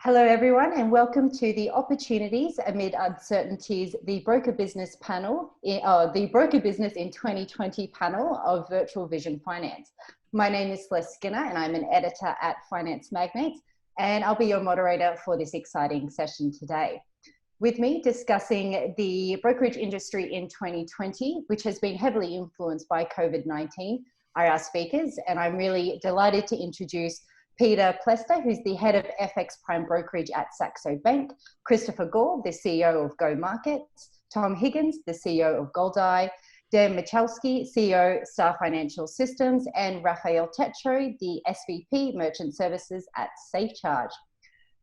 Hello everyone and welcome to the Opportunities Amid Uncertainties, the Broker Business panel, the Broker Business in 2020 panel of Virtual Vision Finance. My name is Celeste Skinner and I'm an editor at Finance Magnates, and I'll be your moderator for this exciting session today. With me discussing the brokerage industry in 2020, which has been heavily influenced by COVID-19, are our speakers, and I'm really delighted to introduce Plester, who's the head of FX Prime Brokerage at Saxo Bank, Christopher Gore, the CEO of Go Markets, Tom Higgins, the CEO of Goldeye, Dan Moczulski, CEO, Star Financial Systems, and Raphael Tetro, the SVP Merchant Services at SafeCharge.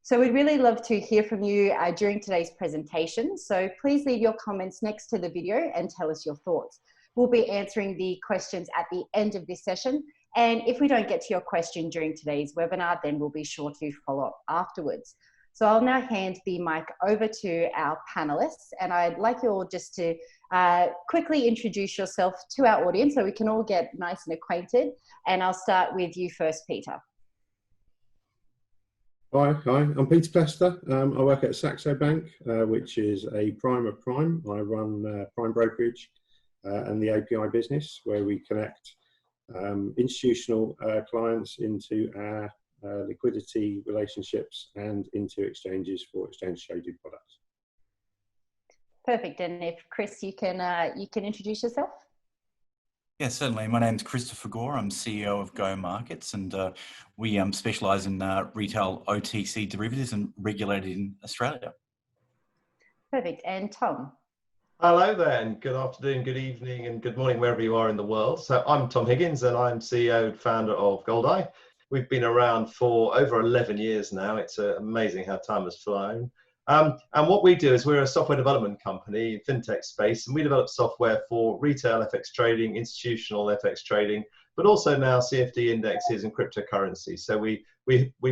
So we'd really love to hear from you during today's presentation. So please leave your comments next to the video and tell us your thoughts. We'll be answering the questions at the end of this session. And if we don't get to your question during today's webinar, then we'll be sure to follow up afterwards. So I'll now hand the mic over to our panelists, and I'd like you all just to quickly introduce yourself to our audience so we can all get nice and acquainted. And I'll start with you first, Peter. Hi, I'm Peter Plester. I work at Saxo Bank, which is a prime of prime. I run Prime Brokerage and the API business, where we connect institutional clients into our liquidity relationships and into exchanges for exchange-traded products. Perfect. And if Chris, you can introduce yourself. Yeah, certainly. My name's Christopher Gore. I'm CEO of Go Markets, and we specialise in retail OTC derivatives and regulated in Australia. Perfect. And Tom. Hello there, and good afternoon, good evening, and good morning wherever you are in the world. So I'm Tom Higgins, and I'm CEO and founder of Goldeye. We've been around for over 11 years now. It's amazing how time has flown. And what we do is we're a software development company in fintech space, and we develop software for retail FX trading, institutional FX trading, but also now CFD indexes and cryptocurrency. So we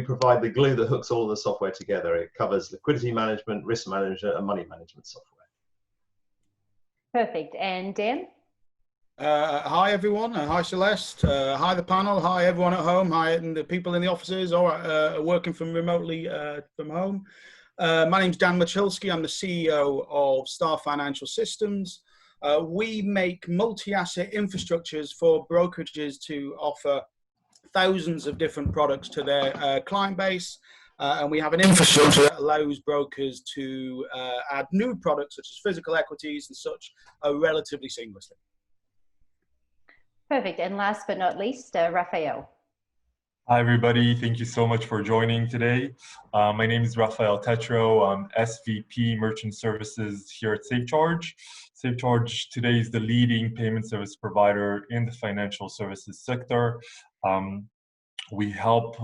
provide the glue that hooks all of the software together. It covers liquidity management, risk management, and money management software. Perfect. And Dan? Hi everyone. Hi Celeste. Hi the panel. Hi everyone at home. Hi and the people in the offices or working from remotely from home. My name's Dan Moczulski. I'm the CEO of Star Financial Systems. We make multi-asset infrastructures for brokerages to offer thousands of different products to their client base. And we have an infrastructure that allows brokers to add new products such as physical equities and such relatively seamlessly. Perfect. And last but not least, Raphael. Hi, everybody. Thank you so much for joining today. My name is Raphael Tetro. I'm SVP Merchant Services here at SafeCharge. SafeCharge today is the leading payment service provider in the financial services sector. We help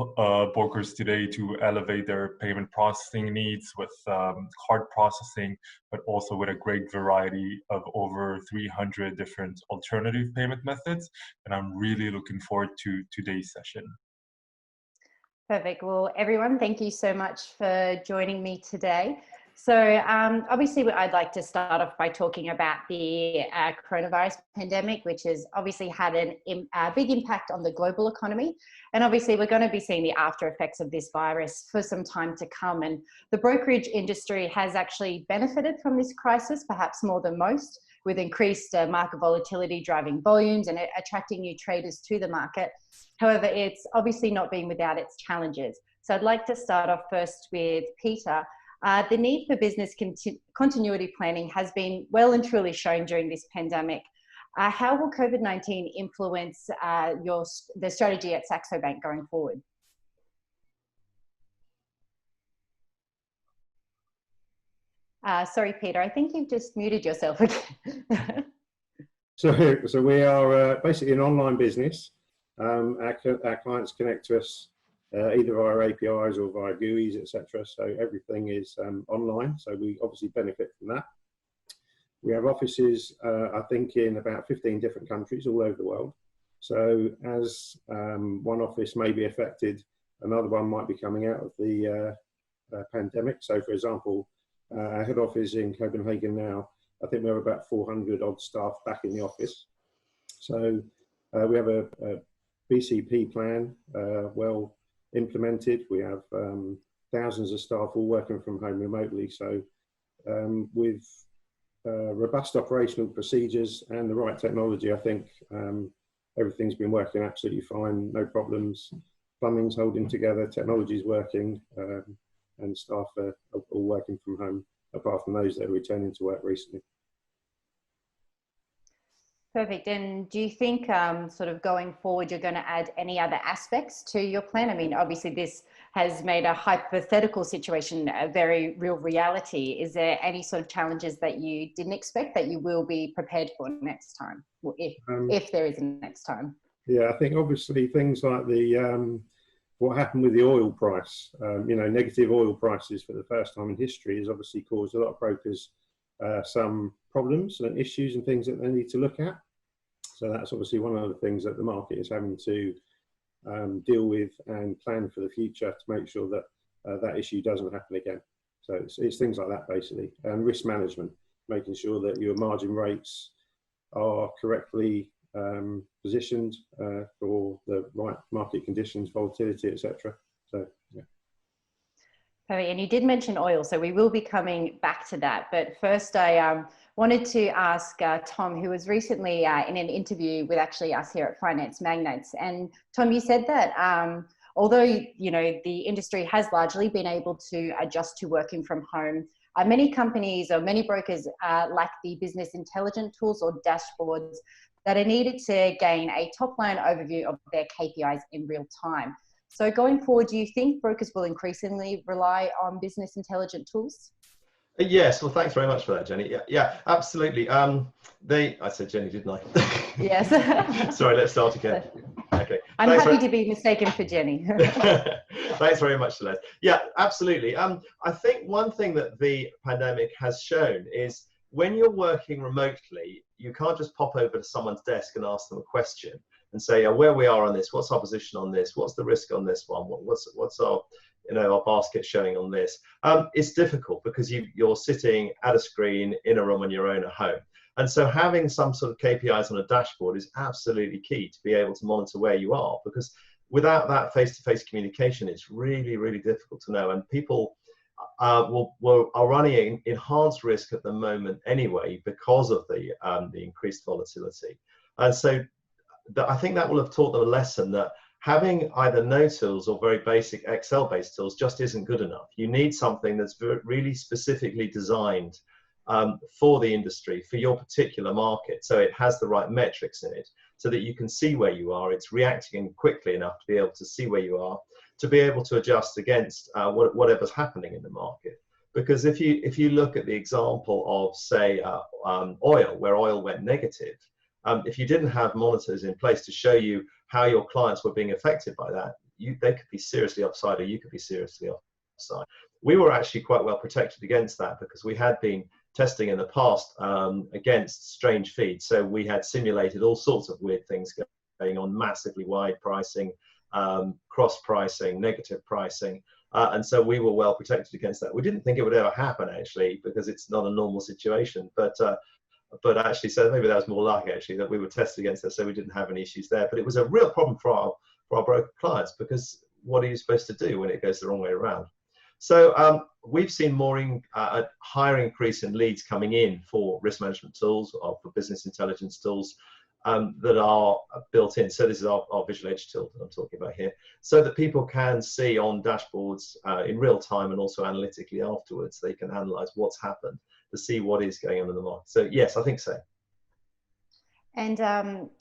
brokers today to elevate their payment processing needs with card processing, but also with a great variety of over 300 different alternative payment methods. And I'm really looking forward to today's session. Perfect. Well, everyone, thank you so much for joining me today. So obviously, I'd like to start off by talking about the coronavirus pandemic, which has obviously had a big impact on the global economy. And obviously, we're going to be seeing the after effects of this virus for some time to come. And the brokerage industry has actually benefited from this crisis, perhaps more than most, with increased market volatility driving volumes and attracting new traders to the market. However, it's obviously not been without its challenges. So I'd like to start off first with Peter. The need for business continuity planning has been well and truly shown during this pandemic. How will COVID-19 influence the strategy at Saxo Bank going forward? Sorry, Peter, I think you've just muted yourself again. So we are basically an online business. Our clients connect to us either via APIs or via GUIs, etc. So everything is online. So we obviously benefit from that. We have offices, I think, in about 15 different countries all over the world. So as one office may be affected, another one might be coming out of the pandemic. So, for example, our head office in Copenhagen now, I think we have about 400 odd staff back in the office. So we have a BCP plan well implemented. We have thousands of staff all working from home remotely. So with robust operational procedures and the right technology, I think everything's been working absolutely fine, no problems. Plumbing's holding together, technology's working, and staff are all working from home, apart from those that are returning to work recently. Perfect. And do you think sort of going forward, you're going to add any other aspects to your plan? I mean, obviously this has made a hypothetical situation a very real reality. Is there any sort of challenges that you didn't expect that you will be prepared for next time, or if there is a next time? Yeah, I think obviously things like the what happened with the oil price, you know, negative oil prices for the first time in history has obviously caused a lot of brokers some problems and issues and things that they need to look at. So that's obviously one of the things that the market is having to deal with and plan for the future to make sure that that issue doesn't happen again. So it's things like that basically, and risk management, making sure that your margin rates are correctly positioned for the right market conditions, volatility, etc. So yeah. And you did mention oil, so we will be coming back to that. But first, I wanted to ask Tom, who was recently in an interview with actually us here at Finance Magnates. And Tom, you said that although you know the industry has largely been able to adjust to working from home, many companies or many brokers lack the business intelligence tools or dashboards that are needed to gain a top-line overview of their KPIs in real time. So going forward, do you think brokers will increasingly rely on business intelligence tools? Yes, well, thanks very much for that, Jenny. Yeah, absolutely. I said Jenny, didn't I? Yes. Sorry, let's start again. Okay. I'm happy to be mistaken for Jenny. Thanks very much, Celeste. Yeah, absolutely. I think one thing that the pandemic has shown is when you're working remotely, you can't just pop over to someone's desk and ask them a question and say, where we are on this, what's our position on this, what's the risk on this one, what's our, you know, our basket showing on this. It's difficult because you're sitting at a screen in a room on your own at home. And so having some sort of KPIs on a dashboard is absolutely key to be able to monitor where you are, because without that face-to-face communication, it's really, really difficult to know. And people are running enhanced risk at the moment anyway because of the increased volatility. And so I think that will have taught them a lesson that having either no tools or very basic Excel-based tools just isn't good enough. You need something that's really specifically designed for the industry, for your particular market, so it has the right metrics in it, so that you can see where you are. It's reacting quickly enough to be able to see where you are, to be able to adjust against whatever's happening in the market. Because if you look at the example of, say, oil, where oil went negative, if you didn't have monitors in place to show you how your clients were being affected by that, they could be seriously upside or you could be seriously upside. We were actually quite well protected against that because we had been testing in the past against strange feeds. So we had simulated all sorts of weird things going on, massively wide pricing, cross pricing, negative pricing. And so we were well protected against that. We didn't think it would ever happen actually, because it's not a normal situation, but actually, so maybe that was more luck actually that we were tested against that, so we didn't have any issues there. But it was a real problem for our broker clients, because what are you supposed to do when it goes the wrong way around? So we've seen a higher increase in leads coming in for risk management tools or for business intelligence tools that are built in. So this is our Visual Edge tool that I'm talking about here, so that people can see on dashboards in real time and also analytically afterwards. They can analyze what's happened to see what is going on in the market. So yes, I think so. And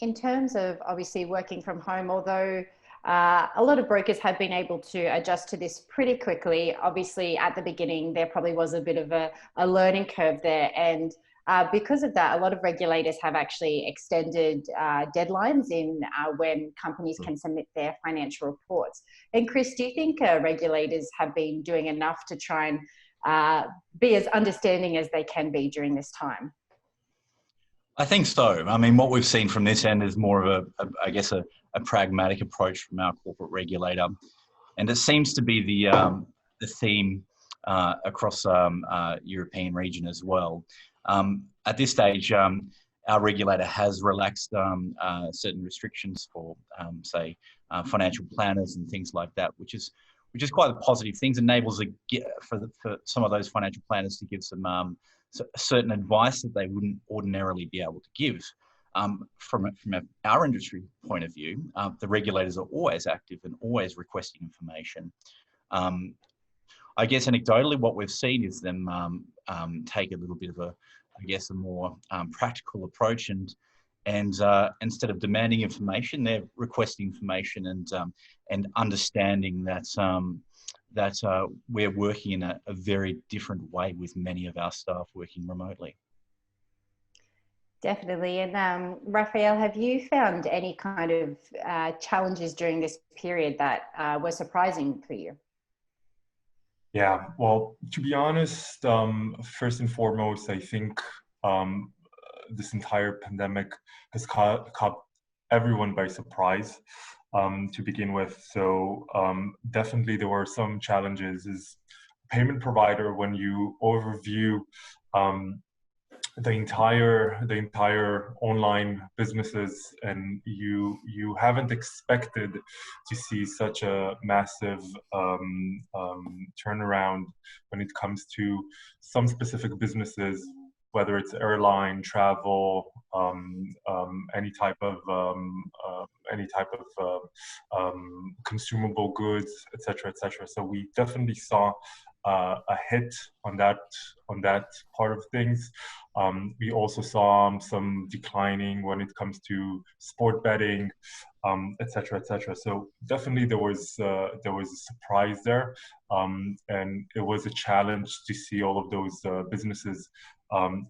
in terms of obviously working from home, although a lot of brokers have been able to adjust to this pretty quickly, obviously at the beginning there probably was a bit of a learning curve there, and because of that, a lot of regulators have actually extended deadlines in when companies can submit their financial reports. And Chris, do you think regulators have been doing enough to try and be as understanding as they can be during this time? I think so. I mean, what we've seen from this end is more of I guess a pragmatic approach from our corporate regulator, and it seems to be the theme across European region as well. At this stage, our regulator has relaxed certain restrictions for, say, financial planners and things like that, which is which is quite a positive. Things enables for some of those financial planners to give some certain advice that they wouldn't ordinarily be able to give. From our industry point of view, the regulators are always active and always requesting information. I guess anecdotally, what we've seen is them take a little bit of a more practical approach, and instead of demanding information, they're requesting information and understanding that we're working in a very different way with many of our staff working remotely. Definitely. And Raphael, have you found any kind of challenges during this period that were surprising for you? Yeah, well, to be honest, first and foremost, I think this entire pandemic has caught everyone by surprise to begin with. So definitely there were some challenges. As a payment provider, when you overview the entire online businesses, and you haven't expected to see such a massive turnaround when it comes to some specific businesses, whether it's airline, travel, any type of consumable goods, etc., etc. So we definitely saw a hit on that part of things. We also saw some declining when it comes to sport betting, etc., etc. So definitely there was a surprise there, and it was a challenge to see all of those businesses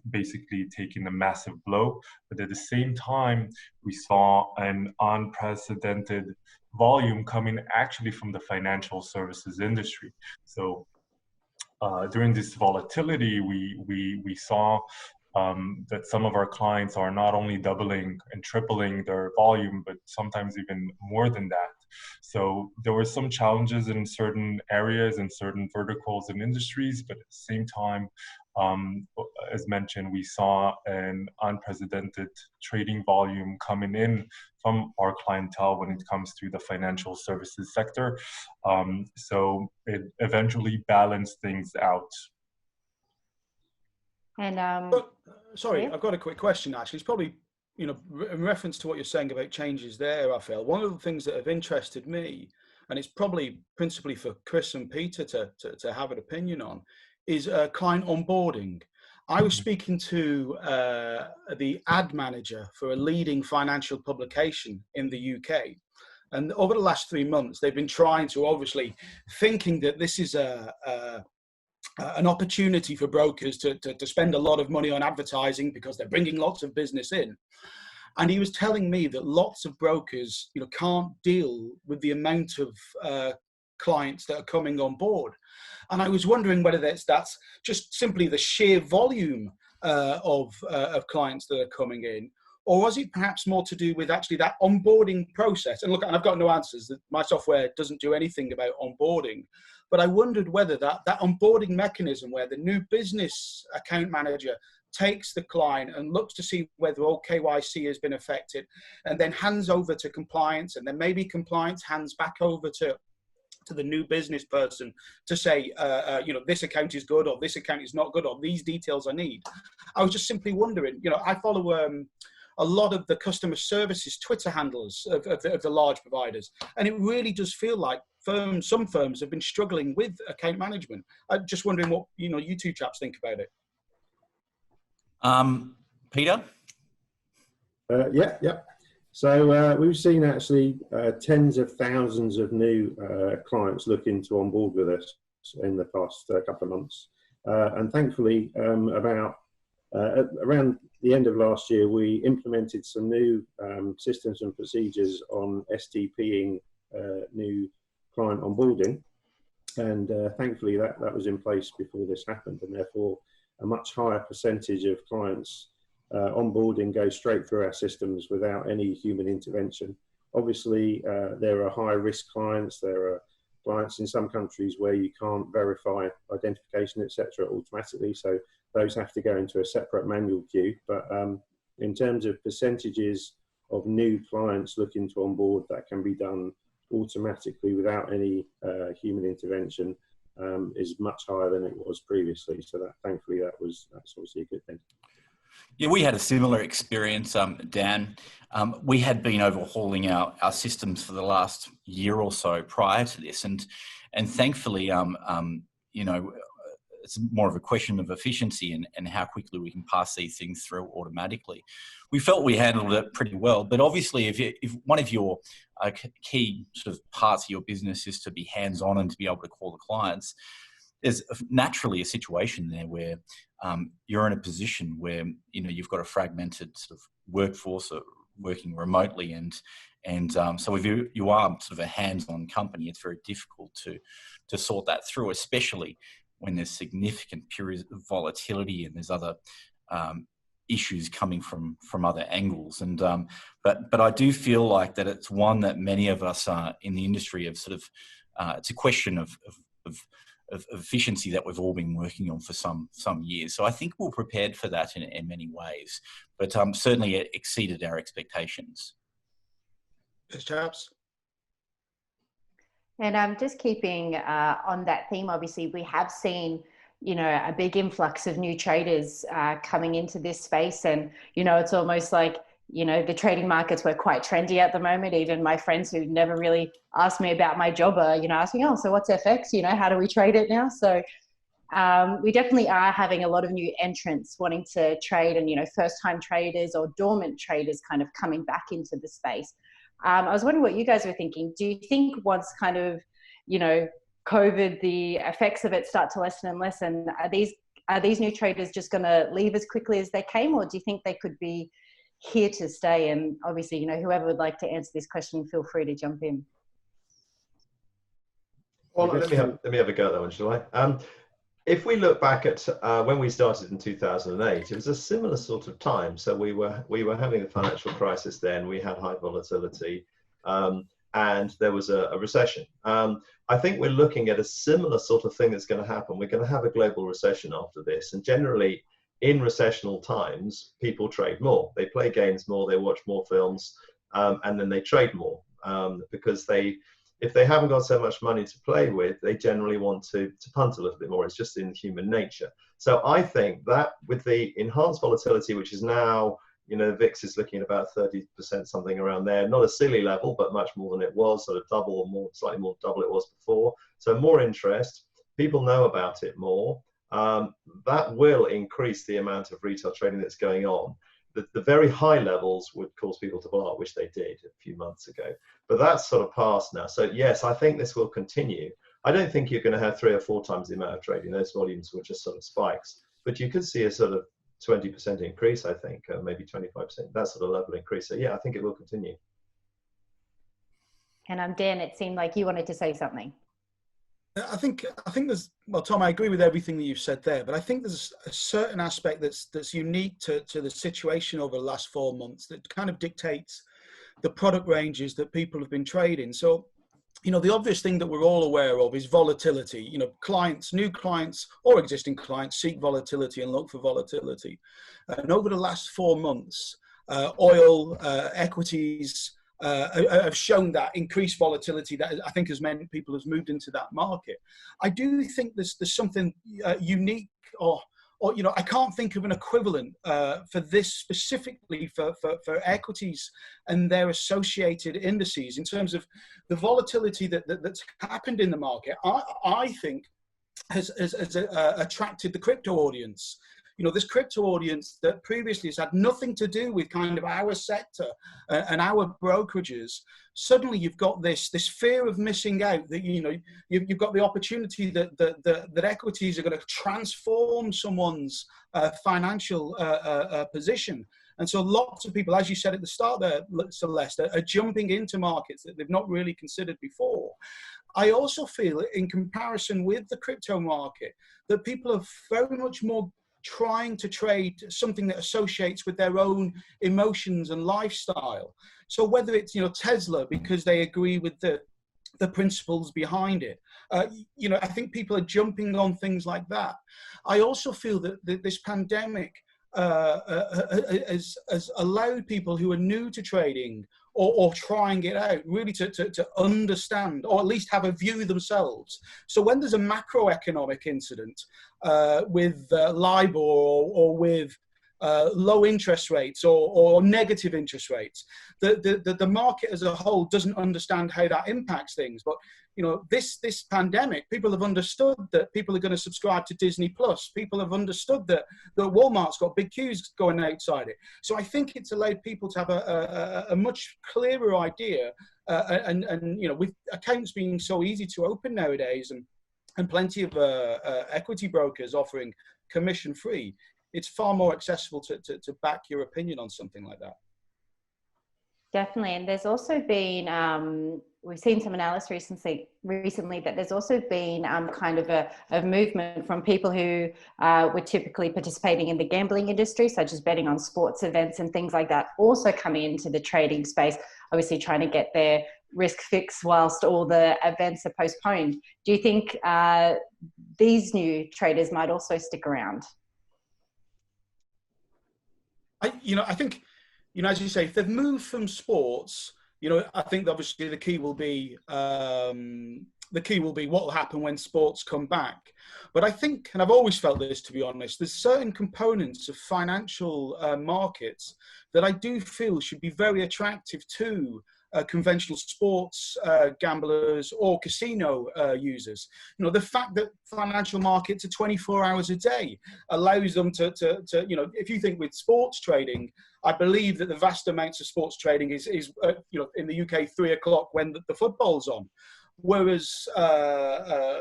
basically taking a massive blow. But at the same time, we saw an unprecedented volume coming actually from the financial services industry. So during this volatility, we saw that some of our clients are not only doubling and tripling their volume, but sometimes even more than that. So there were some challenges in certain areas and certain verticals and industries, but at the same time, as mentioned, we saw an unprecedented trading volume coming in from our clientele when it comes to the financial services sector. So it eventually balanced things out. And sorry, yeah. I've got a quick question actually. It's probably, in reference to what you're saying about changes there, Raphael. One of the things that have interested me, and it's probably principally for Chris and Peter to have an opinion on, is client onboarding. I was speaking to the ad manager for a leading financial publication in the UK. And over the last 3 months, they've been trying to, obviously, thinking that this is an opportunity for brokers to spend a lot of money on advertising because they're bringing lots of business in. And he was telling me that lots of brokers, can't deal with the amount of clients that are coming on board. And I was wondering whether that's just simply the sheer volume of clients that are coming in, or was it perhaps more to do with actually that onboarding process? And look, and I've got no answers. My software doesn't do anything about onboarding, but I wondered whether that onboarding mechanism where the new business account manager takes the client and looks to see whether all KYC has been affected, and then hands over to compliance, and then maybe compliance hands back over to the new business person to say, this account is good, or this account is not good, or these details I need. I was just simply wondering, I follow a lot of the customer services Twitter handlers of the large providers, and it really does feel like some firms have been struggling with account management. I'm just wondering what you two chaps think about it. Peter? Yeah. So we've seen actually tens of thousands of new clients looking to onboard with us in the past couple of months. And thankfully, around the end of last year, we implemented some new systems and procedures on STPing new client onboarding. And thankfully, that was in place before this happened. And therefore, a much higher percentage of clients onboarding goes straight through our systems without any human intervention. Obviously, there are high risk clients. There are clients in some countries where you can't verify identification, etc., automatically. So those have to go into a separate manual queue. But in terms of percentages of new clients looking to onboard, that can be done automatically without any human intervention is much higher than it was previously. So that thankfully that's obviously a good thing. Yeah, we had a similar experience, Dan. We had been overhauling our systems for the last year or so prior to this, and thankfully, you know, it's more of a question of efficiency and how quickly we can pass these things through automatically. We felt we handled it pretty well, but obviously, if one of your key sort of parts of your business is to be hands-on and to be able to call the clients, there's naturally a situation there where you're in a position where, you know, you've got a fragmented sort of workforce working remotely, and so if you are sort of a hands-on company, it's very difficult to sort that through, especially when there's significant periods of volatility and there's other issues coming from other angles. And but I do feel like that it's one that many of us in the industry have sort of it's a question of efficiency that we've all been working on for some years. So I think we're prepared for that in many ways, but certainly it exceeded our expectations. Yes, chaps. And just keeping on that theme, obviously we have seen, you know, a big influx of new traders coming into this space, and you know, it's almost like, you know, the trading markets were quite trendy at the moment. Even my friends who never really asked me about my job are, you know, asking, oh, so what's FX? You know, how do we trade it now? So we definitely are having a lot of new entrants wanting to trade, and, you know, first-time traders or dormant traders kind of coming back into the space. I was wondering what you guys were thinking. Do you think once kind of, you know, COVID, the effects of it start to lessen and lessen, are these new traders just going to leave as quickly as they came, or do you think they could be here to stay? And obviously, you know, whoever would like to answer this question, feel free to jump in. Well, let me have a go at that one, shall I? If we look back at when we started in 2008, it was a similar sort of time. So we were having the financial crisis then. We had high volatility, and there was a recession. I think we're looking at a similar sort of thing that's going to happen. We're going to have a global recession after this, and generally, in recessional times, people trade more. They play games more. They watch more films, and then they trade more because if they haven't got so much money to play with, they generally want to punt a little bit more. It's just in human nature. So I think that with the enhanced volatility, which is now, you know, VIX is looking at about 30%, something around there. Not a silly level, but much more than it was, sort of double or more, slightly more double it was before. So more interest, people know about it more. That will increase the amount of retail trading that's going on. The very high levels would cause people to pull out, which they did a few months ago. But that's sort of past now. So yes, I think this will continue. I don't think you're going to have 3 or 4 times the amount of trading. Those volumes were just sort of spikes. But you could see a sort of 20% increase, I think, maybe 25%, that sort of level increase. So yeah, I think it will continue. And Dan, it seemed like you wanted to say something. I think there's, well, Tom, I agree with everything that you've said there, but I think there's a certain aspect that's unique to the situation over the last 4 months that kind of dictates the product ranges that people have been trading. So, you know, the obvious thing that we're all aware of is volatility. You know, clients, new clients or existing clients seek volatility and look for volatility. And over the last 4 months, oil, equities, have shown that increased volatility that I think has meant people have moved into that market. I do think there's something unique, or you know, I can't think of an equivalent for this specifically for equities and their associated indices in terms of the volatility that's happened in the market. I think has attracted the crypto audience. You know, this crypto audience that previously has had nothing to do with kind of our sector and our brokerages. Suddenly you've got this fear of missing out, that, you know, you've got the opportunity that equities are going to transform someone's financial position. And so lots of people, as you said at the start there, Celeste, are jumping into markets that they've not really considered before. I also feel, in comparison with the crypto market, that people are very much more trying to trade something that associates with their own emotions and lifestyle. So whether it's, you know, Tesla because they agree with the principles behind it, you know, I think people are jumping on things like that. I also feel that this pandemic has allowed people who are new to trading or trying it out, really to understand, or at least have a view themselves. So when there's a macroeconomic incident with LIBOR or with low interest rates or negative interest rates, the market as a whole doesn't understand how that impacts things. But you know, this pandemic, people have understood that people are going to subscribe to Disney Plus. People have understood that Walmart's got big queues going outside it. So I think it's allowed people to have a much clearer idea. And you know, with accounts being so easy to open nowadays, and plenty of equity brokers offering commission free, it's far more accessible to back your opinion on something like that. Definitely. And there's also been, we've seen some analysis recently that there's also been kind of a movement from people who were typically participating in the gambling industry, such as betting on sports events and things like that, also coming into the trading space, obviously trying to get their risk fixed whilst all the events are postponed. Do you think these new traders might also stick around? I think, you know, as you say, if they've moved from sports, you know, I think obviously the key will be what will happen when sports come back. But I think, and I've always felt this, to be honest, there's certain components of financial markets that I do feel should be very attractive to conventional sports gamblers or casino users. You know, the fact that financial markets are 24 hours a day allows them to you know, if you think with sports trading, I believe that the vast amounts of sports trading is you know, in the UK 3 o'clock when the football's on. Whereas,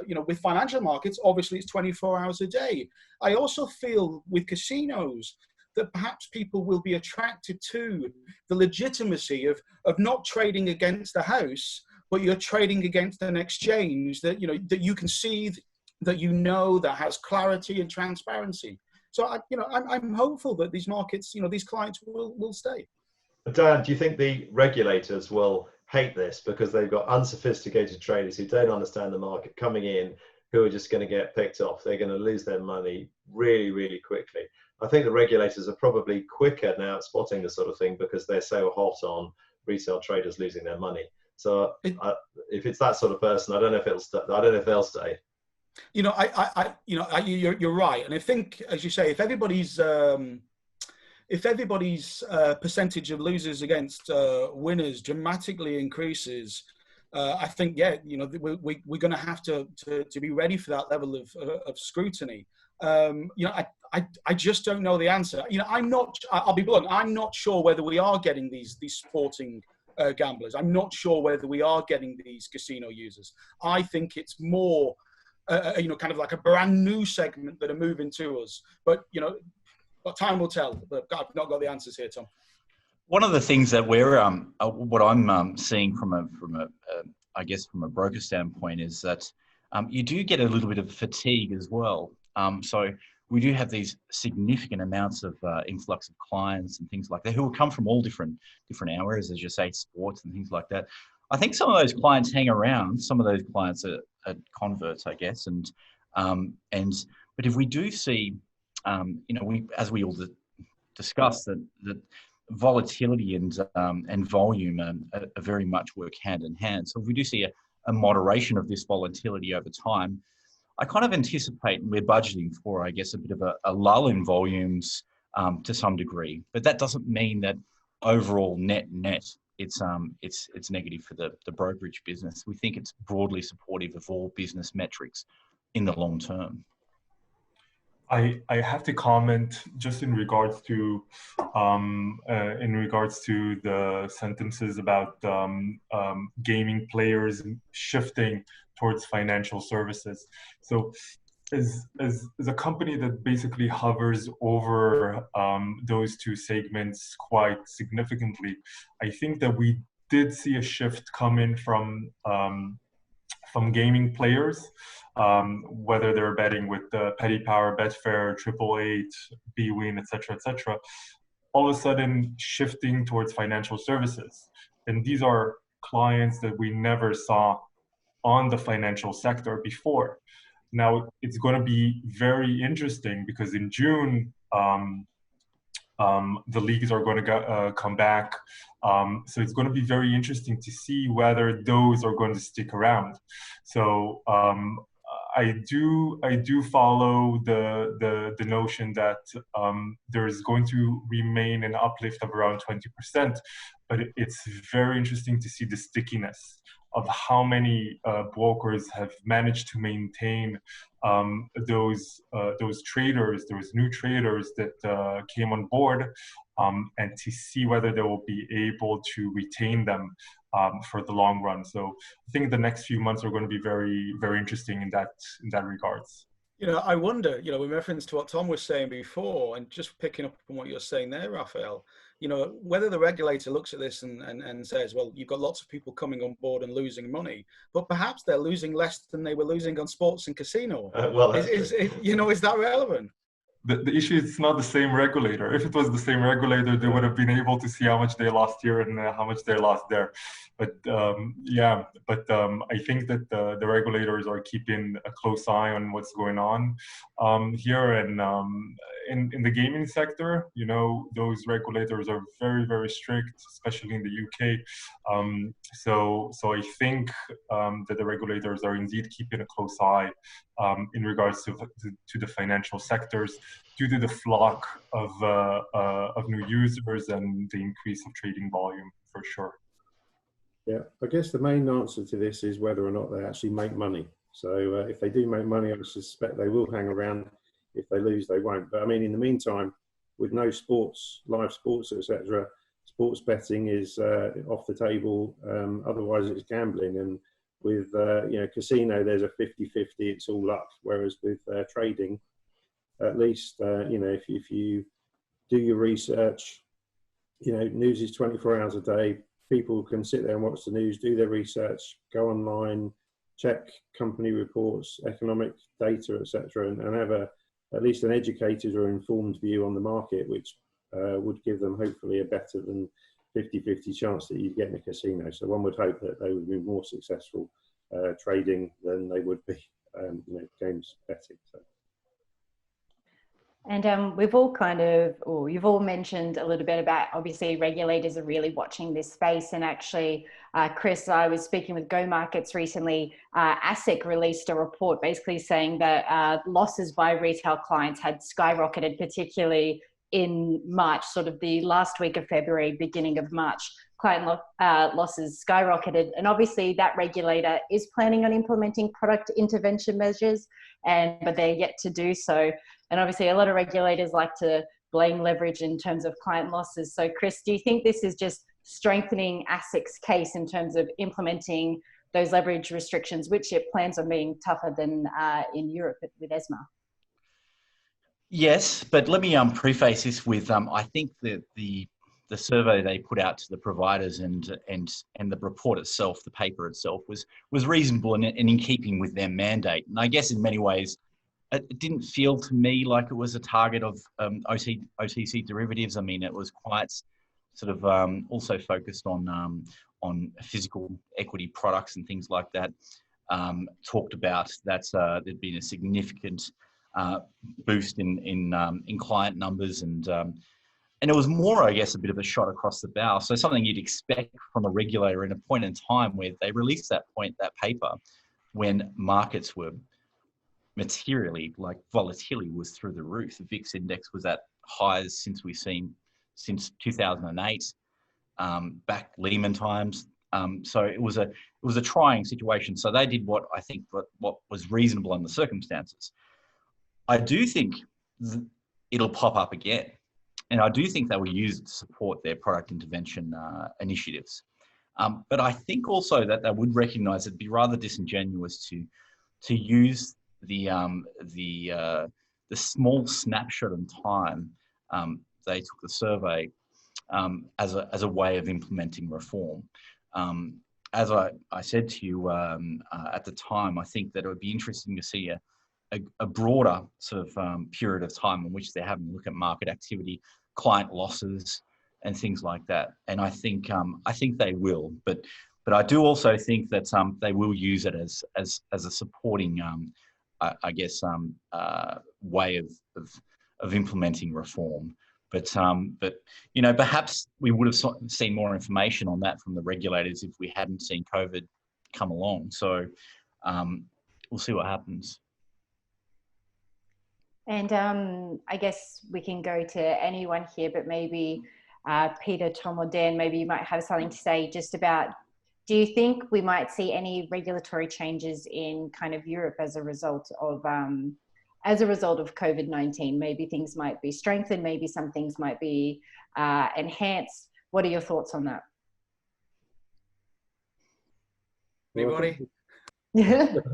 you know, with financial markets, obviously it's 24 hours a day. I also feel with casinos that perhaps people will be attracted to the legitimacy of not trading against the house, but you're trading against an exchange that, you know, that you can see, that you know, that has clarity and transparency. So, I'm hopeful that these markets, you know, these clients will stay. Dan, do you think the regulators will hate this because they've got unsophisticated traders who don't understand the market coming in, who are just going to get picked off? They're going to lose their money really, really quickly. I think the regulators are probably quicker now at spotting this sort of thing because they're so hot on retail traders losing their money. So if it's that sort of person, I don't know if they'll stay. You know, you're right, and I think, as you say, if everybody's percentage of losers against winners dramatically increases, I think, yeah, you know, we're going to have to be ready for that level of scrutiny. You know, I just don't know the answer. You know, I'll be blunt, I'm not sure whether we are getting these sporting gamblers. I'm not sure whether we are getting these casino users. I think it's more, you know, kind of like a brand new segment that are moving to us. But, you know, time will tell. But I've not got the answers here, Tom. One of the things that we're, what I'm seeing from a broker standpoint is that you do get a little bit of fatigue as well. So we do have these significant amounts of influx of clients and things like that who will come from all different areas, as you say, sports and things like that. I think some of those clients hang around. Some of those clients are converts, I guess. But if we do see, you know, as we all discussed, that volatility and volume are very much work hand in hand. So if we do see a moderation of this volatility over time, I kind of anticipate, and we're budgeting for, I guess, a bit of a lull in volumes to some degree. But that doesn't mean that overall net it's negative for the brokerage business. We think it's broadly supportive of all business metrics in the long term. I have to comment just in regards to the sentences about gaming players shifting towards financial services. So as a company that basically hovers over those two segments quite significantly, I think that we did see a shift come in from gaming players, whether they're betting with Petty Power, Betfair, 888, bwin, etc., all of a sudden shifting towards financial services. And these are clients that we never saw on the financial sector before. Now, it's going to be very interesting because in June, The leagues are going to come back. So it's going to be very interesting to see whether those are going to stick around. So I do follow the notion that there is going to remain an uplift of around 20%, but it's very interesting to see the stickiness of how many brokers have managed to maintain those traders, those new traders that came on board, and to see whether they will be able to retain them for the long run. So I think the next few months are going to be very, very interesting in that regards. I wonder, in reference to what Tom was saying before, and just picking up on what you're saying there, Raphael, whether the regulator looks at this and says, well, you've got lots of people coming on board and losing money, but perhaps they're losing less than they were losing on sports and casino. Is that relevant? The issue is it's not the same regulator. If it was the same regulator, they would have been able to see how much they lost here and how much they lost there. But I think that the regulators are keeping a close eye on what's going on here. And in the gaming sector, those regulators are very, very strict, especially in the UK. So I think that the regulators are indeed keeping a close eye in regards to the financial sectors, due to the flock of new users and the increase of trading volume, for sure. Yeah, I guess the main answer to this is whether or not they actually make money. So if they do make money, I suspect they will hang around. If they lose, they won't. But I mean, in the meantime, with no sports, live sports, etc., sports betting is off the table. Otherwise, it's gambling. And with casino, there's a 50-50. It's all luck. Whereas with trading, at least if you do your research, news is 24 hours a day. People can sit there and watch the news, do their research, go online, check company reports, economic data, etc., and have at least an educated or informed view on the market, which would give them hopefully a better than 50-50 chance that you'd get in a casino. So one would hope that they would be more successful trading than they would be games betting. So. And you've all mentioned a little bit about, obviously, regulators are really watching this space. And actually, Chris, I was speaking with Go Markets recently. ASIC released a report basically saying that losses by retail clients had skyrocketed, particularly in March, sort of the last week of February, beginning of March. Client losses skyrocketed. And obviously, that regulator is planning on implementing product intervention measures, but they're yet to do so. And obviously, a lot of regulators like to blame leverage in terms of client losses. So, Chris, do you think this is just strengthening ASIC's case in terms of implementing those leverage restrictions, which it plans on being tougher than in Europe with ESMA? Yes, but let me preface this with I think that the survey they put out to the providers and the report itself, the paper itself, was reasonable and in keeping with their mandate. And I guess in many ways, it didn't feel to me like it was a target of OTC derivatives. I mean, it was quite sort of also focused on physical equity products and things like that. Talked about that there'd been a significant boost in client numbers, and it was more, I guess, a bit of a shot across the bow. So something you'd expect from a regulator in a point in time where they released that paper when markets were materially, like volatility was through the roof. The VIX index was at highs since 2008, back Lehman times. So it was a trying situation. So they did what I think what was reasonable in the circumstances. I do think it'll pop up again, and I do think they will use it to support their product intervention initiatives. But I think also that they would recognise it'd be rather disingenuous to use the small snapshot in time they took the survey as a way of implementing reform. As I said to you at the time, I think that it would be interesting to see a broader sort of period of time in which they're having a look at market activity, client losses, and things like that. And I think they will, but I do also think that they will use it as a supporting, I guess, way of implementing reform. But you know, perhaps we would have seen more information on that from the regulators if we hadn't seen COVID come along. So we'll see what happens. And I guess we can go to anyone here, but maybe Peter, Tom, or Dan, maybe you might have something to say just about, do you think we might see any regulatory changes in kind of Europe as a result of COVID-19? Maybe things might be strengthened, maybe some things might be enhanced. What are your thoughts on that? Anybody? I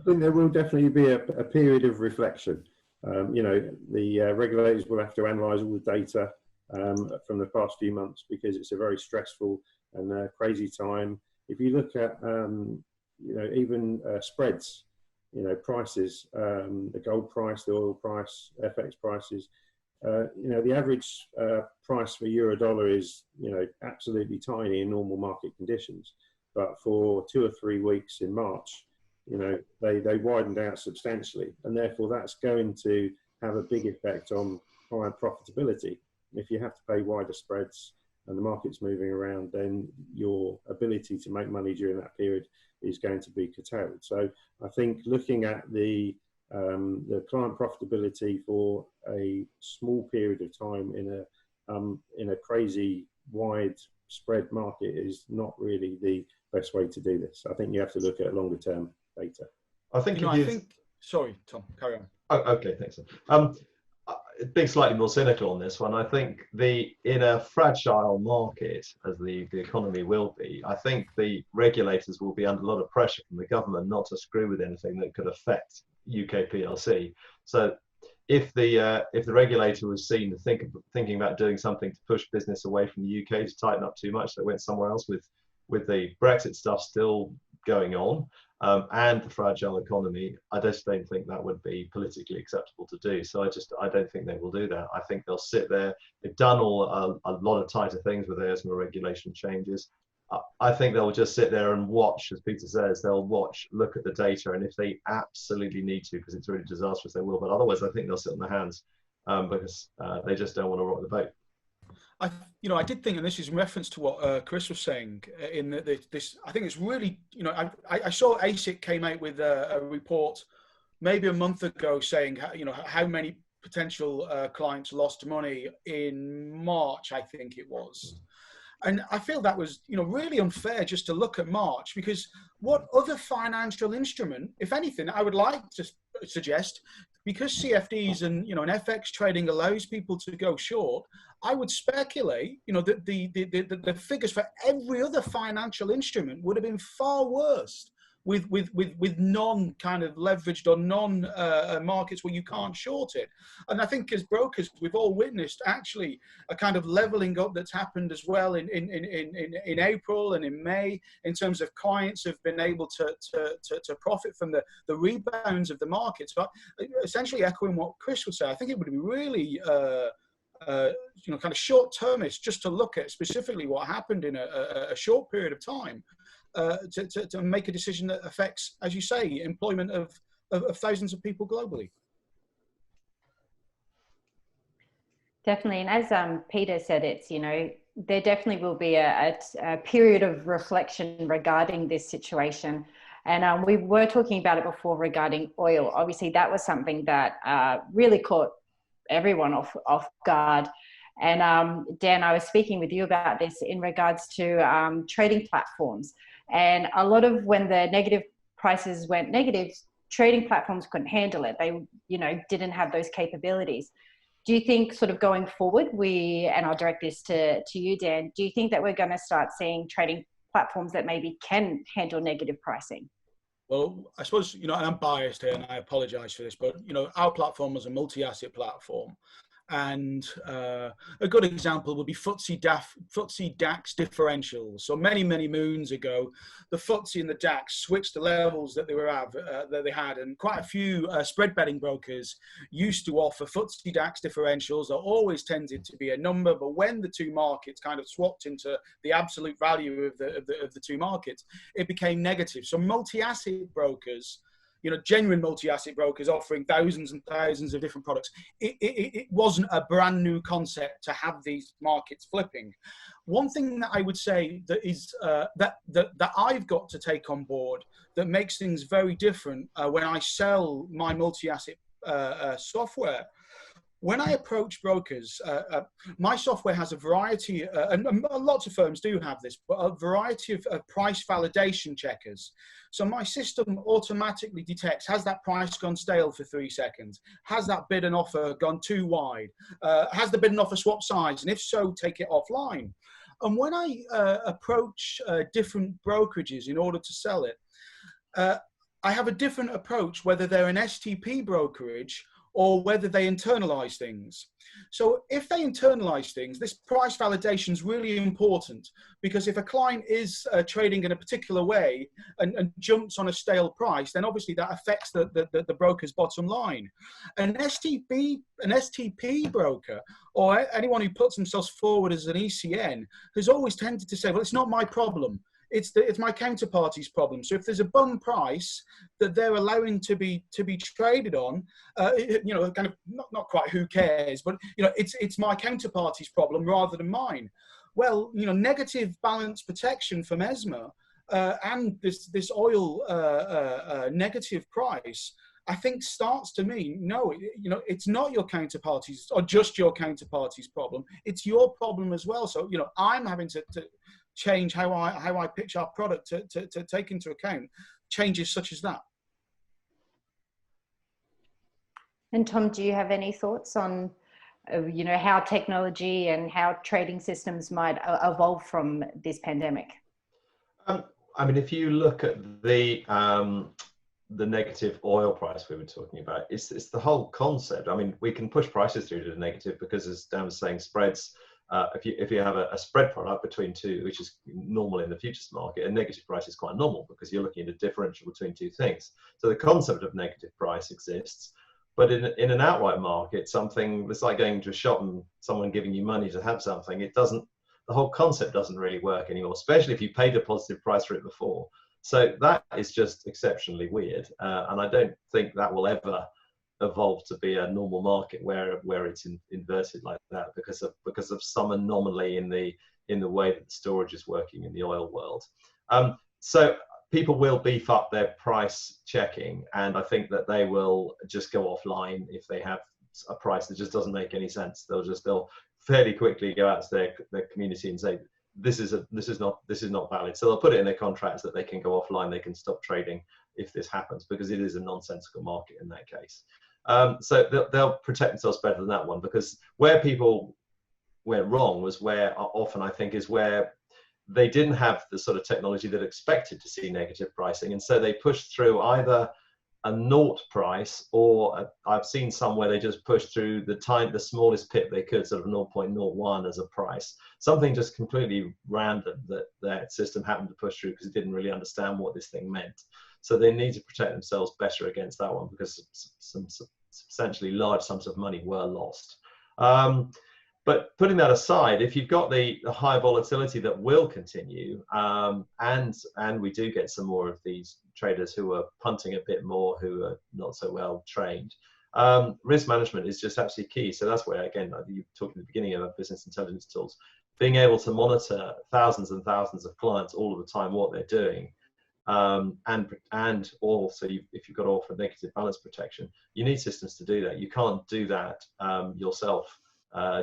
think there will definitely be a period of reflection. You know, the regulators will have to analyse all the data from the past few months, because it's a very stressful and crazy time. If you look at, you know, even spreads, you know, prices, the gold price, the oil price, FX prices, you know, the average price for euro dollar is, you know, absolutely tiny in normal market conditions. But for 2 or 3 weeks in March, you know, they widened out substantially, and therefore that's going to have a big effect on client profitability. If you have to pay wider spreads and the market's moving around, then your ability to make money during that period is going to be curtailed. So I think looking at the client profitability for a small period of time in a crazy wide spread market is not really the best way to do this. I think you have to look at longer term data. I think, sorry, Tom, carry on. Oh, okay, thanks. Being slightly more cynical on this one, I think in a fragile market, as the economy will be, I think the regulators will be under a lot of pressure from the government not to screw with anything that could affect UK PLC. So if the regulator was seen to thinking about doing something to push business away from the UK to tighten up too much, they went somewhere else with the Brexit stuff still going on, and the fragile economy, I just don't think that would be politically acceptable to do. So I don't think they will do that. I think they'll sit there. They've done a lot of tighter things with ESMA regulation changes. I think they'll just sit there and watch, as Peter says, they'll watch, look at the data, and if they absolutely need to, because it's really disastrous, they will. But otherwise, I think they'll sit on their hands because they just don't want to rock the boat. I did think, and this is in reference to what Chris was saying, in this, I think it's really, I saw ASIC came out with a report maybe a month ago saying, how many potential clients lost money in March, I think it was. And I feel that was, really unfair just to look at March, because what other financial instrument, if anything, I would like to suggest, because CFDs and and FX trading allows people to go short, I would speculate that the figures for every other financial instrument would have been far worse with non kind of leveraged or non markets where you can't short it. And I think as brokers, we've all witnessed actually a kind of leveling up that's happened as well in April and in May, in terms of clients have been able to profit from the rebounds of the markets. But essentially echoing what Chris would say, I think it would be really kind of short-termist just to look at specifically what happened in a short period of time. To make a decision that affects, as you say, employment of thousands of people globally. Definitely, and as Peter said, it's there definitely will be a period of reflection regarding this situation, and we were talking about it before regarding oil. Obviously, that was something that really caught everyone off guard. And Dan, I was speaking with you about this in regards to trading platforms. And a lot of when the negative prices went negative, trading platforms couldn't handle it. They, didn't have those capabilities. Do you think sort of going forward, and I'll direct this to you, Dan, do you think that we're going to start seeing trading platforms that maybe can handle negative pricing? Well, I suppose, and I'm biased here and I apologize for this, but, our platform is a multi-asset platform. And a good example would be FTSE DAX differentials. So many moons ago, the FTSE and the DAX switched the levels that they had, and quite a few spread betting brokers used to offer FTSE DAX differentials that always tended to be a number, but when the two markets kind of swapped into the absolute value of the two markets, it became negative. So multi-asset brokers, genuine multi-asset brokers offering thousands and thousands of different products. It wasn't a brand new concept to have these markets flipping. One thing that I would say that is that I've got to take on board that makes things very different when I sell my multi-asset software. When I approach brokers, my software has a variety, and lots of firms do have this, but a variety of price validation checkers. So my system automatically detects, has that price gone stale for 3 seconds? Has that bid and offer gone too wide? Has the bid and offer swapped sides? And if so, take it offline. And when I approach different brokerages in order to sell it, I have a different approach, whether they're an STP brokerage or whether they internalize things. So if they internalize things, this price validation is really important, because if a client is trading in a particular way and jumps on a stale price, then obviously that affects the broker's bottom line. An STP broker, or anyone who puts themselves forward as an ECN, has always tended to say, well, it's not my problem. It's my counterparty's problem. So if there's a bum price that they're allowing to be traded on, kind of not quite who cares, but it's my counterparty's problem rather than mine. Well, negative balance protection from ESMA and this oil negative price, I think starts to mean, no, it's not your counterparty's or just your counterparty's problem. It's your problem as well. So, I'm having to change how I pitch our product to take into account changes such as that. And Tom, do you have any thoughts on, how technology and how trading systems might evolve from this pandemic? I mean, if you look at the negative oil price we were talking about, it's the whole concept. I mean, we can push prices through to the negative because, as Dan was saying, spreads. If you have a spread product between two, which is normal in the futures market, a negative price is quite normal because you're looking at a differential between two things. So the concept of negative price exists, but in an outright market, something that's like going to a shop and someone giving you money to have something, the whole concept doesn't really work anymore, especially if you paid a positive price for it before. So that is just exceptionally weird, and I don't think that will ever evolve to be a normal market where it's inverted like that because of some anomaly in the way that the storage is working in the oil world. So people will beef up their price checking, and I think that they will just go offline if they have a price that just doesn't make any sense. They'll fairly quickly go out to their community and say, this is not valid. So they'll put it in their contracts that they can go offline, they can stop trading if this happens, because it is a nonsensical market in that case. So they'll protect themselves better than that one, because where people went wrong was where often I think is where they didn't have the sort of technology that expected to see negative pricing, and so they pushed through either a naught price, or I've seen some where they just pushed through the smallest pip they could, sort of 0.01 as a price, something just completely random that system happened to push through because it didn't really understand what this thing meant. So they need to protect themselves better against that one, because some substantially large sums of money were lost. But putting that aside, if you've got the high volatility that will continue, and we do get some more of these traders who are punting a bit more, who are not so well trained, risk management is just absolutely key. So that's where, again, you talked at the beginning about business intelligence tools, being able to monitor thousands and thousands of clients all of the time, what they're doing. And also, if you've got to offer negative balance protection, you need systems to do that. You can't do that yourself.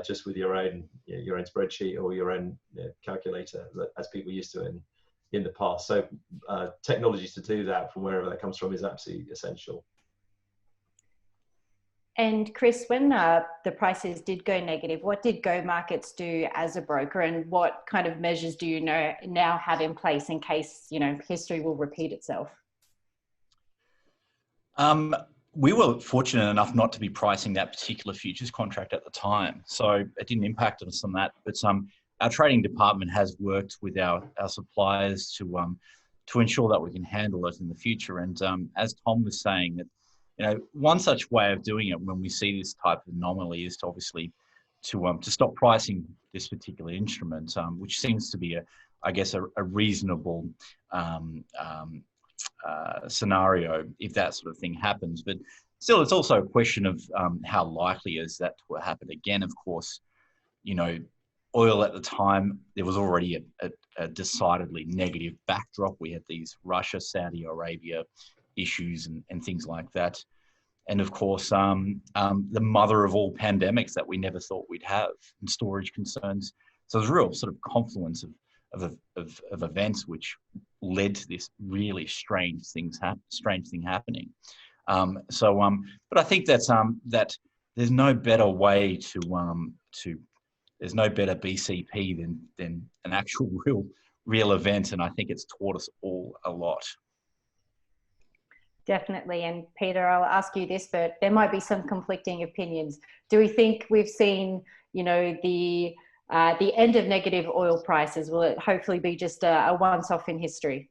Just with your own spreadsheet or your own calculator, as people used to in the past. So technology to do that from wherever that comes from is absolutely essential. And Chris, when the prices did go negative, what did Go Markets do as a broker, and what kind of measures do you now have in place in case history will repeat itself? We were fortunate enough not to be pricing that particular futures contract at the time, so it didn't impact us on that. But our trading department has worked with our suppliers to ensure that we can handle it in the future. And as Tom was saying, that one such way of doing it when we see this type of anomaly is to obviously to stop pricing this particular instrument, which seems to be a reasonable scenario if that sort of thing happens. But still, it's also a question of how likely is that to happen again. Of course, you know, oil at the time, there was already a decidedly negative backdrop. We had these Russia, Saudi Arabia issues and things like that. And of course, the mother of all pandemics that we never thought we'd have, and storage concerns. So there's a real sort of confluence of events which led to this really strange thing happening. But I think that's that there's no better way there's no better BCP than an actual real event, and I think it's taught us all a lot. Definitely. And Peter, I'll ask you this, but there might be some conflicting opinions. Do we think we've seen, you know, the end of negative oil prices? Will it hopefully be just a once-off in history?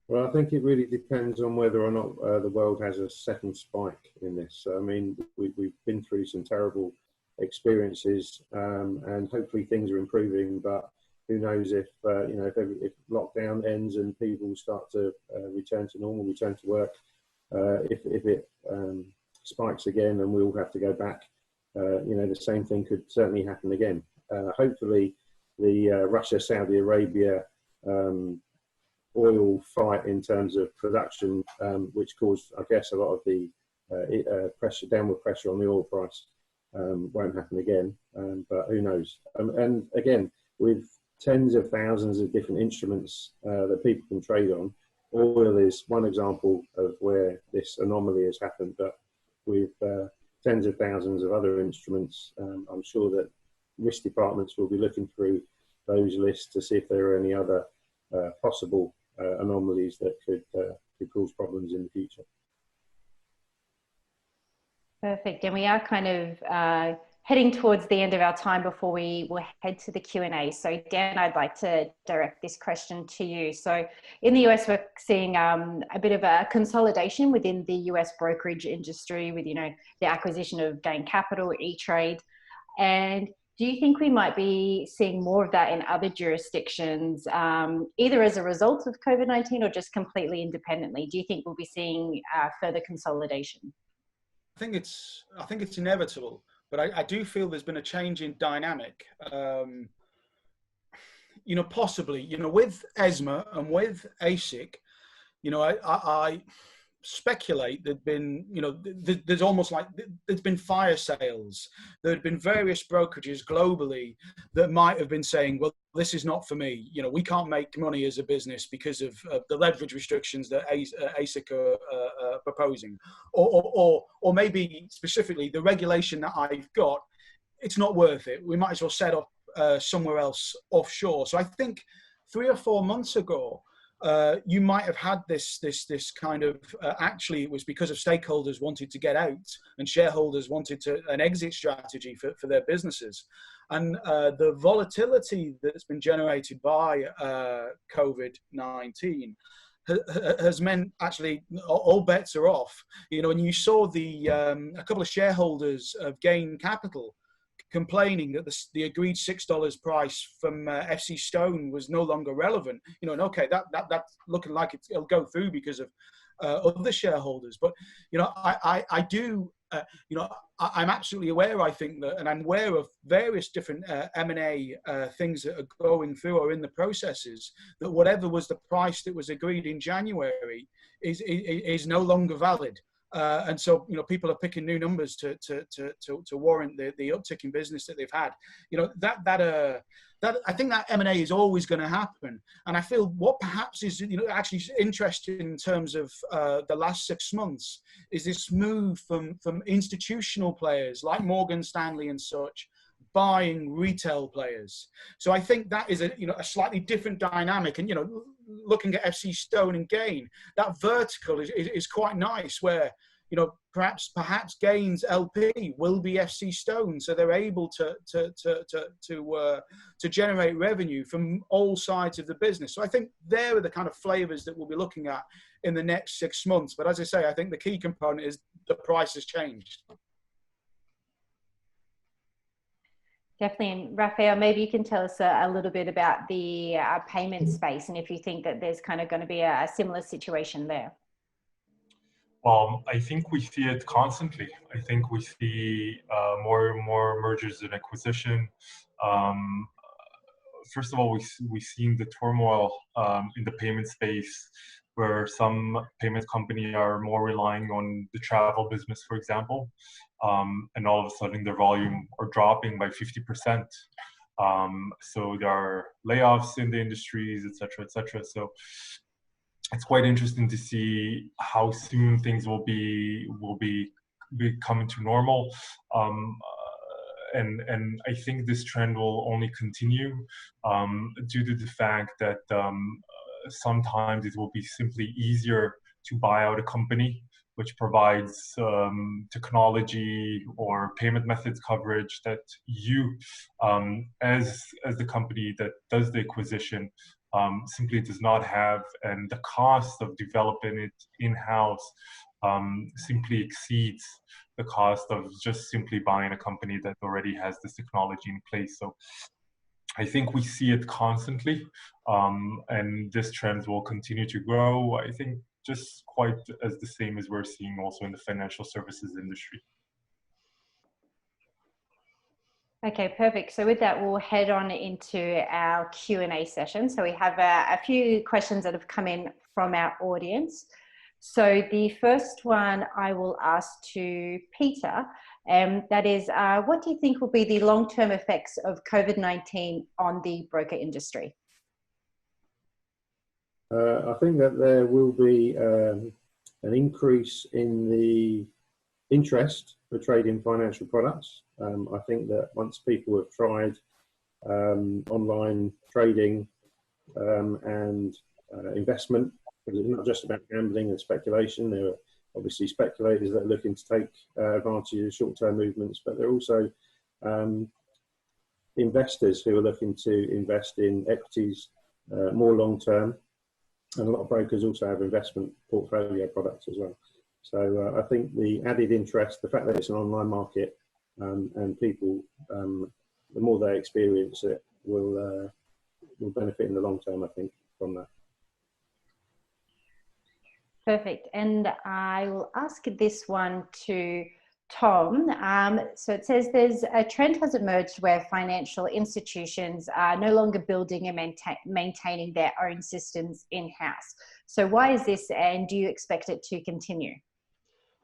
Well, I think it really depends on whether or not the world has a second spike in this. I mean, we've been through some terrible experiences, and hopefully things are improving, but who knows if if lockdown ends and people start to return to normal, return to work, if it spikes again and we all have to go back, the same thing could certainly happen again. Hopefully the Russia-Saudi Arabia oil fight in terms of production, which caused, I guess, a lot of the downward pressure on the oil price, won't happen again, but who knows. And again, with tens of thousands of different instruments that people can trade on, oil is one example of where this anomaly has happened, but with tens of thousands of other instruments, I'm sure that risk departments will be looking through those lists to see if there are any other possible anomalies that could cause problems in the future. Perfect. And we are kind of heading towards the end of our time before we will head to the Q&A. So Dan, I'd like to direct this question to you. So in the US, we're seeing a bit of a consolidation within the US brokerage industry with, the acquisition of Gain Capital, E-Trade. And do you think we might be seeing more of that in other jurisdictions, either as a result of COVID-19 or just completely independently? Do you think we'll be seeing further consolidation? I think it's inevitable, but I do feel there's been a change in dynamic. Possibly, with ESMA and with ASIC, I speculate there'd been, there's almost like there's been fire sales. There'd been various brokerages globally that might have been saying, well, this is not for me. We can't make money as a business because of the leverage restrictions that ASIC are proposing, or maybe specifically the regulation that I've got, it's not worth it. We might as well set up somewhere else offshore. So I think 3 or 4 months ago, you might have had this kind of actually it was because of stakeholders wanted to get out and shareholders wanted an exit strategy for their businesses, and the volatility that's been generated by COVID-19 has meant actually all bets are off. And you saw a couple of shareholders of Gain Capital complaining that the agreed $6 price from FC Stone was no longer relevant. And okay, that's looking like it'll go through because of other shareholders. But I do. I'm absolutely aware. I think that, and I'm aware of various different M&A things that are going through or in the processes. That whatever was the price that was agreed in January is no longer valid. And so, people are picking new numbers to warrant the uptick in business that they've had. That I think that M&A is always going to happen. And I feel what perhaps is, actually interesting in terms of the last 6 months is this move from institutional players like Morgan Stanley and such buying retail players. So I think that is a slightly different dynamic. And looking at FC Stone and Gain, that vertical is quite nice. Where perhaps Gain's LP will be FC Stone, so they're able to generate revenue from all sides of the business. So I think there are the kind of flavors that we'll be looking at in the next 6 months. But as I say, I think the key component is the price has changed. Definitely. And Raphael, maybe you can tell us a little bit about the payment space and if you think that there's kind of going to be a similar situation there. I think we see it constantly. I think we see more and more mergers and acquisition. First of all, we've seen the turmoil in the payment space, where some payment companies are more relying on the travel business, for example, and all of a sudden their volume are dropping by 50%. So there are layoffs in the industries, et cetera, et cetera. So it's quite interesting to see how soon things will be coming to normal. And I think this trend will only continue due to the fact that sometimes it will be simply easier to buy out a company which provides technology or payment methods coverage that you, as the company that does the acquisition, simply does not have, and the cost of developing it in-house simply exceeds the cost of just simply buying a company that already has this technology in place. So I think we see it constantly, and this trend will continue to grow. I think just quite as the same as we're seeing also in the financial services industry. Okay, perfect. So with that, we'll head on into our Q&A session. So we have a few questions that have come in from our audience. So the first one I will ask to Peter, that is, what do you think will be the long-term effects of COVID-19 on the broker industry? I think that there will be an increase in the interest for trading financial products. I think that once people have tried online trading and investment, because it's not just about gambling and speculation. There are obviously speculators that are looking to take advantage of short-term movements, but there are also investors who are looking to invest in equities more long-term. And a lot of brokers also have investment portfolio products as well. So I think the added interest, the fact that it's an online market, and people, the more they experience it, will benefit in the long term, I think, from that. Perfect. And I will ask this one to Tom. So it says there's a trend has emerged where financial institutions are no longer building and maintaining their own systems in-house. So why is this, and do you expect it to continue?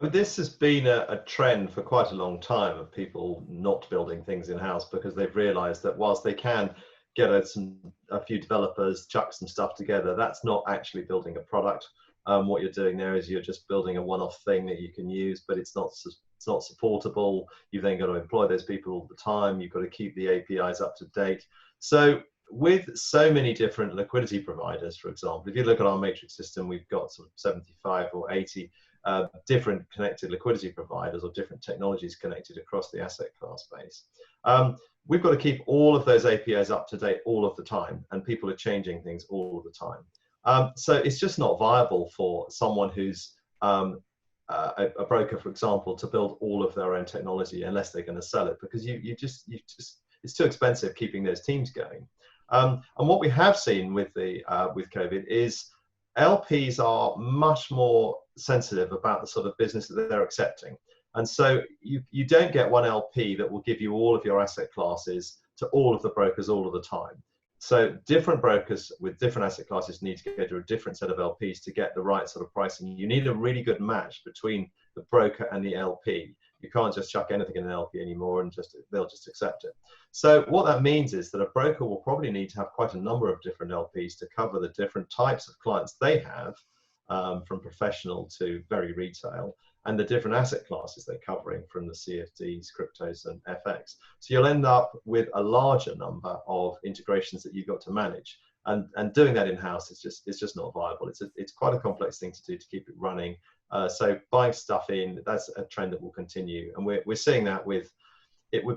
But this has been a trend for quite a long time of people not building things in-house, because they've realized that whilst they can get a few developers, chuck some stuff together, that's not actually building a product. What you're doing there is you're just building a one-off thing that you can use, but it's not supportable. You've then got to employ those people all the time. You've got to keep the APIs up to date. So with so many different liquidity providers, for example, if you look at our matrix system, we've got sort of 75 or 80 different connected liquidity providers or different technologies connected across the asset class base. We've got to keep all of those APIs up to date all of the time, and people are changing things all of the time. So it's just not viable for someone who's a broker, for example, to build all of their own technology unless they're going to sell it, because it's too expensive keeping those teams going. And what we have seen with COVID is LPs are much more sensitive about the sort of business that they're accepting. And so you don't get one LP that will give you all of your asset classes to all of the brokers all of the time. So different brokers with different asset classes need to go to a different set of LPs to get the right sort of pricing. You need a really good match between the broker and the LP. You can't just chuck anything in an LP anymore and they'll just accept it. So what that means is that a broker will probably need to have quite a number of different LPs to cover the different types of clients they have, from professional to very retail, and the different asset classes they're covering, from the CFDs, cryptos, and FX. So you'll end up with a larger number of integrations that you've got to manage. And doing that in-house is just not viable. It's quite a complex thing to do to keep it running. So buying stuff in, that's a trend that will continue. And we're seeing that with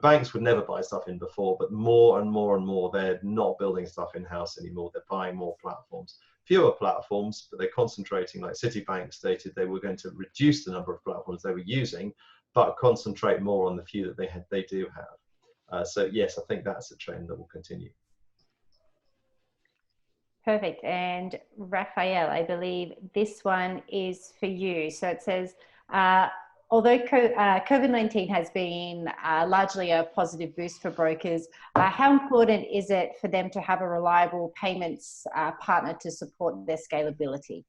banks would never buy stuff in before, but more and more and more, they're not building stuff in-house anymore. They're buying more platforms. Fewer platforms, but they're concentrating, like Citibank stated they were going to reduce the number of platforms they were using, but concentrate more on the few that they do have. So yes, I think that's a trend that will continue. Perfect. And Raphael, I believe this one is for you. So it says, although COVID-19 has been largely a positive boost for brokers, how important is it for them to have a reliable payments partner to support their scalability?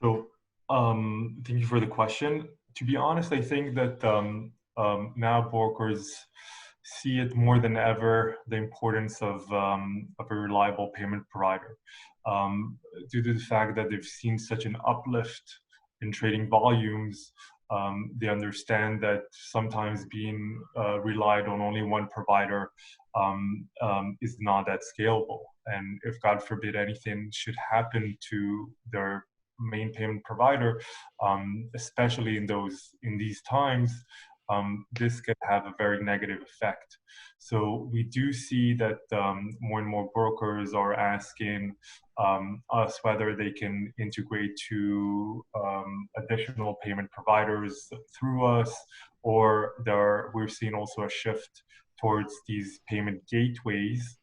So thank you for the question. To be honest, I think that now brokers see it more than ever, the importance of a reliable payment provider, due to the fact that they've seen such an uplift in trading volumes. They understand that sometimes being relied on only one provider is not that scalable. And if God forbid anything should happen to their main payment provider, especially in these times, this can have a very negative effect. So we do see that more and more brokers are asking us whether they can integrate to additional payment providers through us, or we're seeing also a shift towards these payment gateways,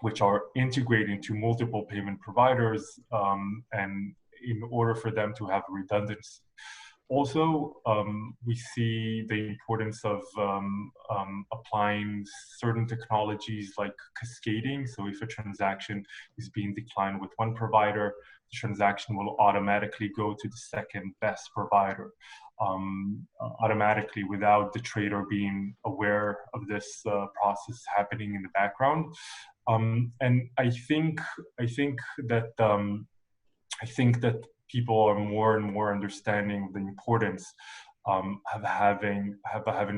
which are integrating to multiple payment providers, and in order for them to have redundancy. Also, we see the importance of applying certain technologies like cascading. So if a transaction is being declined with one provider, the transaction will automatically go to the second best provider, automatically, without the trader being aware of this process happening in the background. And I think that people are more and more understanding the importance of having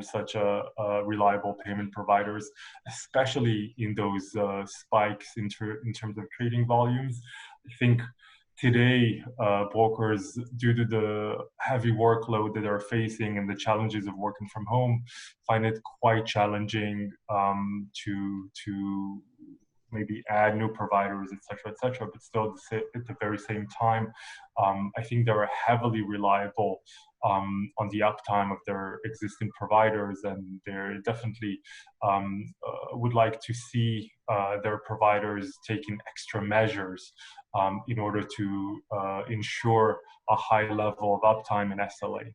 such a reliable payment providers, especially in those spikes in terms of trading volumes. I think today, brokers, due to the heavy workload that they're facing and the challenges of working from home, find it quite challenging to maybe add new providers, et cetera, but still at the very same time, I think they're heavily reliable on the uptime of their existing providers, and they're definitely would like to see their providers taking extra measures in order to ensure a high level of uptime and SLA.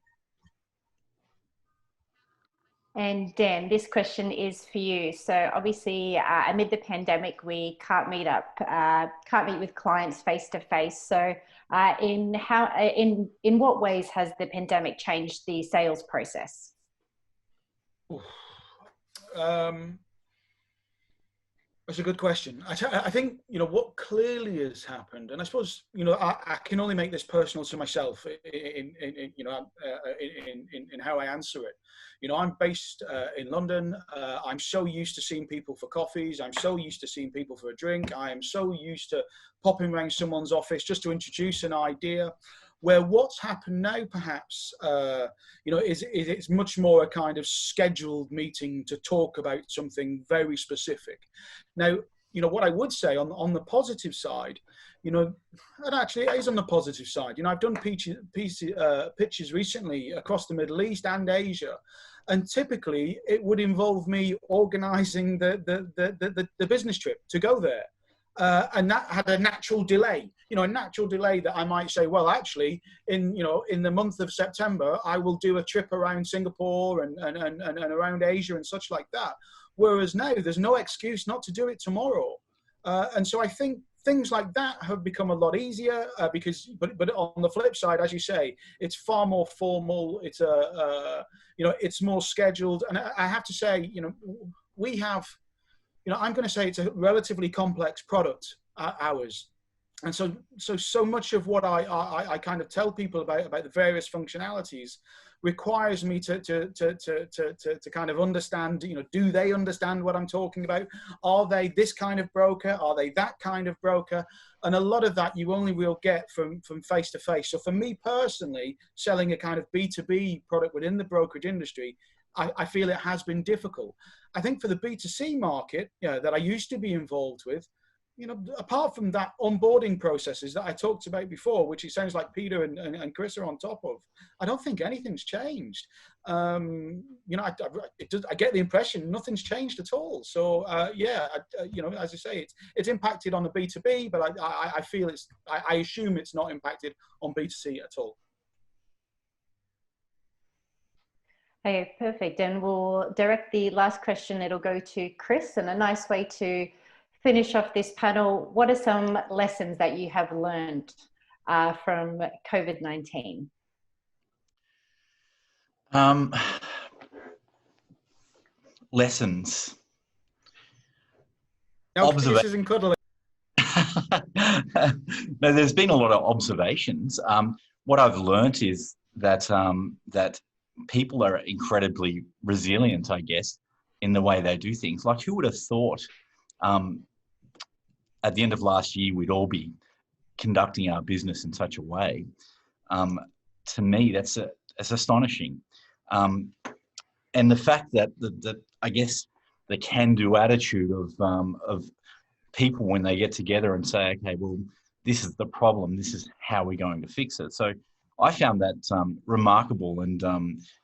And Dan, this question is for you. So obviously, amid the pandemic, we can't meet with clients face to face. So, in what ways has the pandemic changed the sales process? That's a good question. I think, what clearly has happened, and I suppose, I can only make this personal to myself in how I answer it. I'm based in London. I'm so used to seeing people for coffees. I'm so used to seeing people for a drink. I am so used to popping around someone's office just to introduce an idea. Where what's happened now, perhaps, is it's much more a kind of scheduled meeting to talk about something very specific. Now, what I would say on the positive side, and actually it is on the positive side. I've done pitches recently across the Middle East and Asia, and typically it would involve me organising the business trip to go there. And that had a natural delay, that I might say, well, actually, in the month of September, I will do a trip around Singapore and around Asia and such like that. Whereas now there's no excuse not to do it tomorrow. And so I think things like that have become a lot easier but on the flip side, as you say, it's far more formal. It's it's more scheduled. And I have to say, we have, I'm going to say it's a relatively complex product, ours. And so much of what I kind of tell people about the various functionalities requires me to kind of understand, do they understand what I'm talking about? Are they this kind of broker? Are they that kind of broker? And a lot of that you only will get from face to face. So for me personally, selling a kind of B2B product within the brokerage industry, I feel it has been difficult. I think for the B2C market, that I used to be involved with, you know, apart from that onboarding processes that I talked about before, which it sounds like Peter and Chris are on top of, I don't think anything's changed. You know, I get the impression nothing's changed at all. So yeah, you know, as I say, it's impacted on the B2B, but I feel I assume it's not impacted on B2C at all. Okay, perfect. And we'll direct the last question. It'll go to Chris, and a nice way to finish off this panel. What are some lessons that you have learned from COVID-19? Lessons. No kisses and cuddling. No, there's been a lot of observations. What I've learnt is that that people are incredibly resilient, I guess, in the way they do things. Like, who would have thought at the end of last year we'd all be conducting our business in such a way? To me, that's astonishing. And the fact that I guess the can-do attitude of people when they get together and say, okay, well, this is the problem, this is how we're going to fix it. So I found that remarkable, and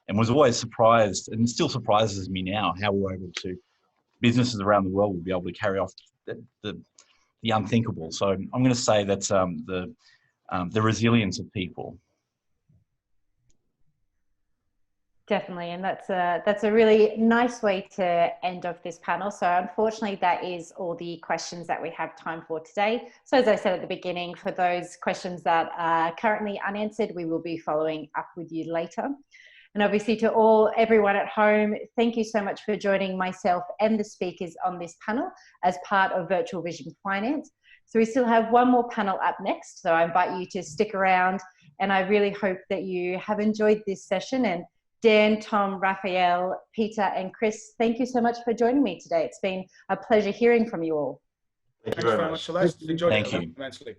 was always surprised, and still surprises me now, how we're able to, businesses around the world will be able to carry off the unthinkable. So I'm going to say that's the resilience of people. Definitely, and that's a really nice way to end off this panel. So unfortunately, that is all the questions that we have time for today. So as I said at the beginning, for those questions that are currently unanswered, we will be following up with you later. And obviously to everyone at home, thank you so much for joining myself and the speakers on this panel as part of Virtual Vision Finance. So we still have one more panel up next, so I invite you to stick around, and I really hope that you have enjoyed this session. And Dan, Tom, Raphael, Peter, and Chris, thank you so much for joining me today. It's been a pleasure hearing from you all. Thank you very much, Celeste. Enjoyed Thank it you. immensely.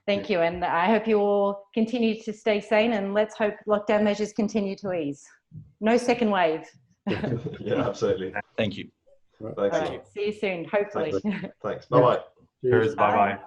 Thank you, and I hope you all continue to stay sane, and let's hope lockdown measures continue to ease. No second wave. Yeah, absolutely. Thank you. Thanks. All right, see you soon, hopefully. Thanks. Bye-bye. Cheers. Bye-bye.